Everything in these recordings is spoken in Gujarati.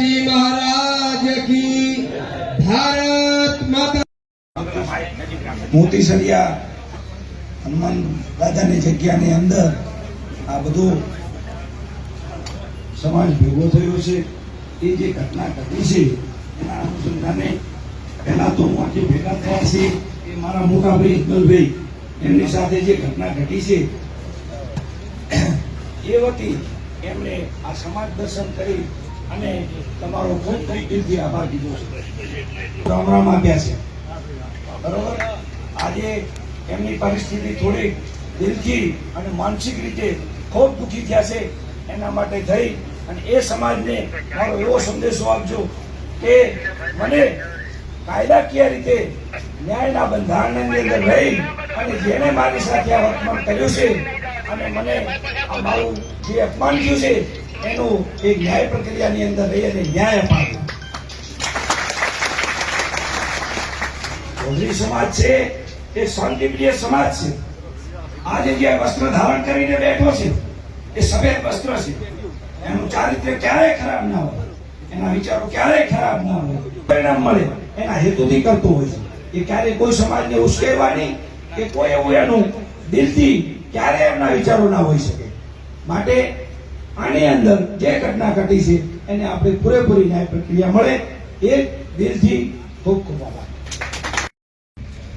जी महाराज की भारत माता। मोती सरिया हनुमान दादा ने जग्या ने अंदर आ बधु समाज भेगो थयो छे। ए जे घटना घटी छे एना अनुसंधाने पहला तो हूँ आज भेगा थया छे ए मारा मोटा भाई इकबालभाई एमनी साथे जे घटना घटी छे ए वती एमणे आ समाज दर्शन करी અને તમારો ખૂબ ખૂબ દિલથી આભાર કીધો છે। રામ આપ્યા છે બરોબર। આજે એમની પરિસ્થિતિ થોડી દિલથી અને માનસિક રીતે ખૂબ દુઃખી થયા છે। એના માટે થઈ અને એ સમાજને મારો એવો સંદેશો આપજો કે મને કાયદાકીય રીતે ન્યાયના બંધારણની અંદર રહી અને જેને મારી સાથે આ અપમાન કર્યું છે અને મને આ મારું જે અપમાન થયું છે એનું એક ન્યાય પ્રક્રિયાની અંદર રહી અને ન્યાય અપાવે। ચૌધરી સમાજ છે એ શાંતિપ્રિય સમાજ છે। આજે જે વસ્ત્ર ધારણ કરીને બેઠો છે એ સફેદ વસ્ત્ર છે। એનું ચારિત્ર્ય ક્યારેય ખરાબ ના હોય, એના વિચારો ક્યારેય ખરાબ ના હોય, પરિણામ મળે એના હેતુથી કરતો હોય છે। એ ક્યારેય કોઈ સમાજને ઉશ્કેરવાની કે કોઈ એવું એનું દિલથી ક્યારેય એમના વિચારો ના હોઈ શકે। માટે આની અંદર જે ઘટના ઘટી છે એને આપણે પૂરેપૂરી ન્યાય પ્રક્રિયા મળે એ દિલથી ખૂબ ખૂબ આભાર।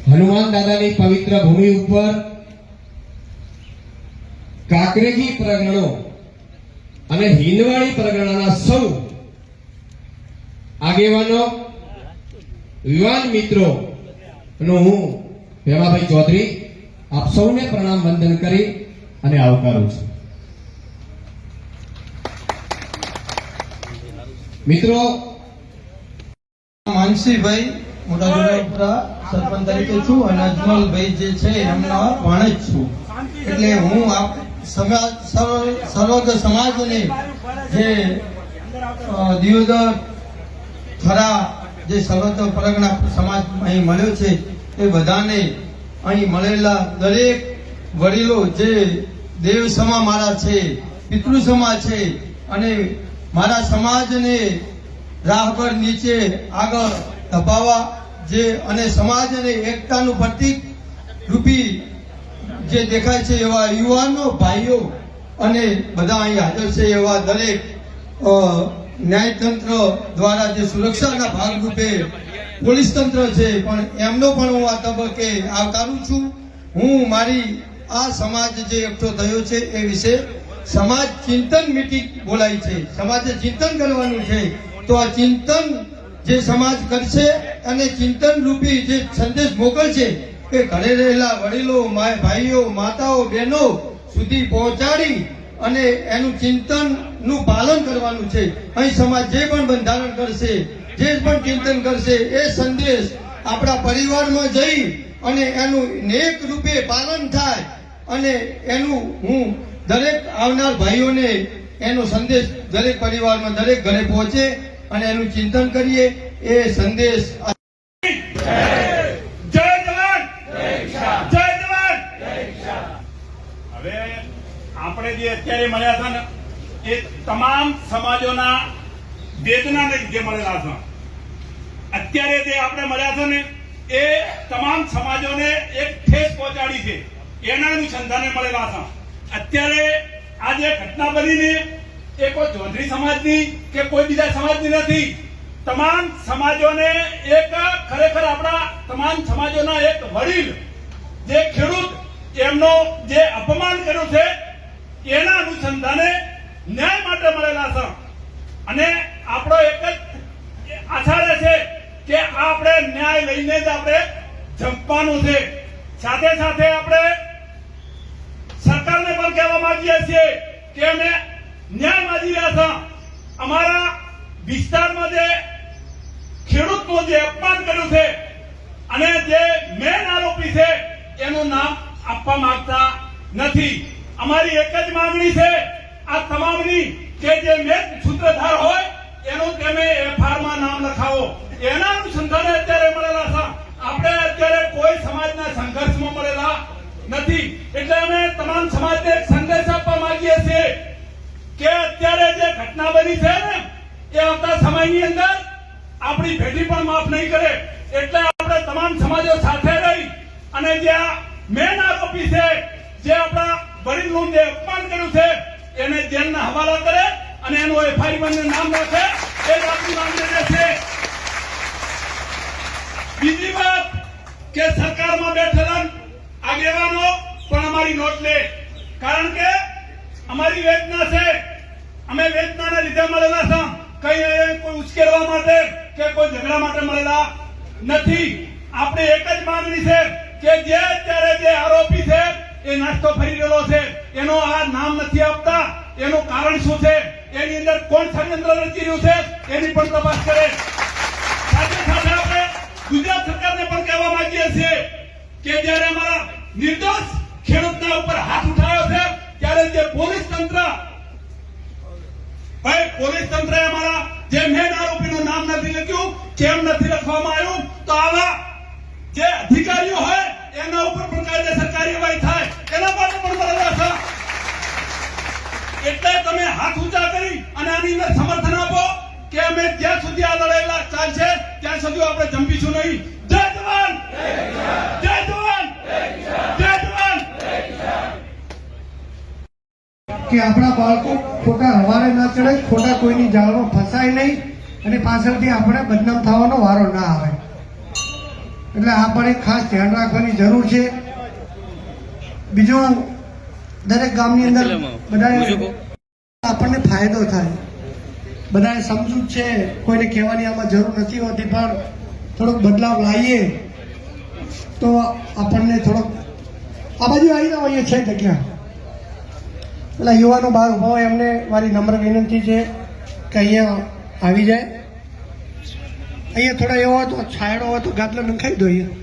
હનુમાન દાદાની પવિત્ર ભૂમિ ઉપર કાંકરેજી પ્રગણો અને હિંદવાડી પ્રગણાના સૌ આગેવાનો યુવાન મિત્રો નો હું ભેમાભાઈ ચૌધરી આપ સૌને પ્રણામ વંદન કરી અને આવકારું છું। મિત્રો માનસીભાઈ મોટા જોડાપુરા સરપંચ તરીકે છું અને અજમલભાઈ જે છે એમના ભાણેજ છું। એટલે હું સર્વગ સમાજને જે દિયોદર થરા જે સર્વત પરગણા સમાજ અહીં મળ્યો છે એ બધાને અહીં મળેલા દરેક વડીલો જે દેવ સમા મારા છે, પિતૃ સમા છે અને મારા સમાજને રાહ પર નીચે આગળ ધપાવવા જે અને સમાજને એકતાનું પ્રતીક રૂપી જે દેખાય છે એવા યુવાનો ભાઈઓ અને બધા અહીં હાજર છે એવા દરેક ન્યાયતંત્ર દ્વારા જે સુરક્ષાના ભાગરૂપે પોલીસ તંત્ર છે પણ એમનો પણ હું આ તબક્કે આવકારું છું। હું મારી આ સમાજ જે એકઠો થયો છે એ વિશે સમાજ ચિંતન મીટિંગ બોલાય છે। સમાજે ચિંતન કરવાનું છે તો આ ચિંતન જે સમાજ કરશે અને ચિંતન રૂપી જે સંદેશ મોકલશે એ ઘરે રહેલા વડીલો ભાઈઓ માતાઓ બહેનો સુધી પહોંચાડી અને એનું ચિંતનનું પાલન કરવાનું છે। અહીં સમાજ જે પણ બંધારણ કરશે જે પણ ચિંતન કરશે એ સંદેશ આપણા પરિવારમાં જઈ અને એનું નેક રૂપે પાલન થાય અને એનું હું દરેક આવનાર ભાઈઓને એનો સંદેશ દરેક પરિવારમાં દરેક ઘરે પહોંચે અને એનું ચિંતન કરીએ એ સંદેશ। જય જવાન જય જવાન। હવે આપણે જે અત્યારે મળ્યા હતા ને એ તમામ સમાજોના વેદનાને લીધે મળેલા છે। અત્યારે જે આપણે મળ્યા છે ને એ તમામ સમાજોને એક ઠેસ પહોંચાડી છે એના અનુસંધાને મળેલા છે। અત્યારે આ જે ઘટના બનીને એ કોઈ ચૌધરી સમાજની કે કોઈ બીજા સમાજની નથી। તમામ સમાજોને એક ખરેખર આપણા તમામ સમાજોના એક વડીલ જે ખેડૂત એમનો જે અપમાન કર્યું છે એના અનુસંધાને ન્યાય માટે મળેલા છે અને આપણો એક જ આશા છે કે આપણે ન્યાય લઈને જ આપણે જંપવાનું છે। સાથે સાથે આપણે સરકારને પણ કહેવા માંગીએ છીએ કે અમે ન્યાય માંગી રહ્યા છે। અમારા વિસ્તારમાં જે ખેડૂતનું જે અપમાન કર્યું છે અને જે મેન આરોપી છે એનું નામ આપવા માંગતા નથી। અમારી એક જ માંગણી છે આ તમામની કે જે મેન સૂત્રધાર હોય એનું તમે એફઆઈઆર માં નામ લખાવો। એના અનુસંધાને અત્યારે મળેલા છે। આપણે અત્યારે કોઈ સમાજના સંઘર્ષમાં મળેલા નથી। એટલે અમે તમામ સમાજને એક સંદેશ આપવા માંગીએ છીએ કે અત્યારે જે ઘટના બની છે ને એ આવતા સમય આપણી પેઢી પણ માફ નહીં કરે. એટલે આપણે તમામ સમાજો સાથે રહી અને જે આ મેન આરોપી છે, જે આપણા વડીલનું જે અપમાન કર્યું છે, એને જેલના હવાલા કરે અને એનું એફઆઈઆર નું નામ રાખે, એ જ આપણી માંગણી રહેશે. બીજી વાત કે સરકારમાં બેઠેલા આગેવાનો પણ અમારી નોટ લે, કારણ કે અમારી વેદના છે. અમે વેદનાને લીધે મળેલા છે, કઈ કોઈ ઉશ્કેરવા માટે કે કોઈ ઝઘડા માટે મળેલા નથી. આપણે એક જ માંગણી છે કે જે અત્યારે જે આરોપી છે એ નાસ્તો ફરી રહેલો છે, એનો આ નામ નથી આપતા, એનું કારણ શું છે, એની અંદર કોણ ષડયંત્ર રચી રહ્યું છે, એની પણ તપાસ કરે. સાથે સાથે આપણે ગુજરાત સરકારને પણ કહેવા માંગીએ છીએ કે જ્યારે અમારા નિર્દોષ ખેડૂતના ઉપર હાથ ઉઠાવ્યો છે, ત્યારે જે પોલીસ તંત્રએ અમારા જે મેન આરોપીનું નામ નથી લખ્યું, કેમ નથી લખવામાં આવ્યું, તો આવા જે અધિકારીઓ હોય એના ઉપર પણ કાયદેસર કાર્યવાહી થાય, એના માટે પણ બરાબર છે. એટલે તમે હાથ ઊંચા કરી અને આની અંદર સમર્થન આપો કે અમે જ્યાં સુધી આ લડાઈ ચાલશે ત્યાં સુધી આપણે જંપીશું નહીં. જય જવાન, જય જવાન, જય જવાન. કે આપણા બાળકો ખોટા હવારે ના ચડે, ખોટા કોઈની જાળમાં ફસાય નહીં અને પાછળથી આપણે બદનામ થવાનો વારો ના આવે. એટલે આ પણ એક ખાસ ધ્યાન રાખવાની જરૂર છે. બીજું, દરેક ગામની અંદર બધાને આપણને ફાયદો થાય, બધાને સમજૂત છે, કોઈને કહેવાની આમાં જરૂર નથી હોતી, પણ થોડોક બદલાવ લાવીએ તો આપણને થોડોક આ બાજુ આવી જાવ, અહીંયા છે જગ્યા. પેલા યુવાનો બહાર ઉભા હોય એમને મારી નમ્ર વિનંતી છે કે અહીંયા આવી જાય. અહીંયા થોડા એવો હતો છાયડો હોય તો ગાદલા નંખાઈ દો અહીંયા.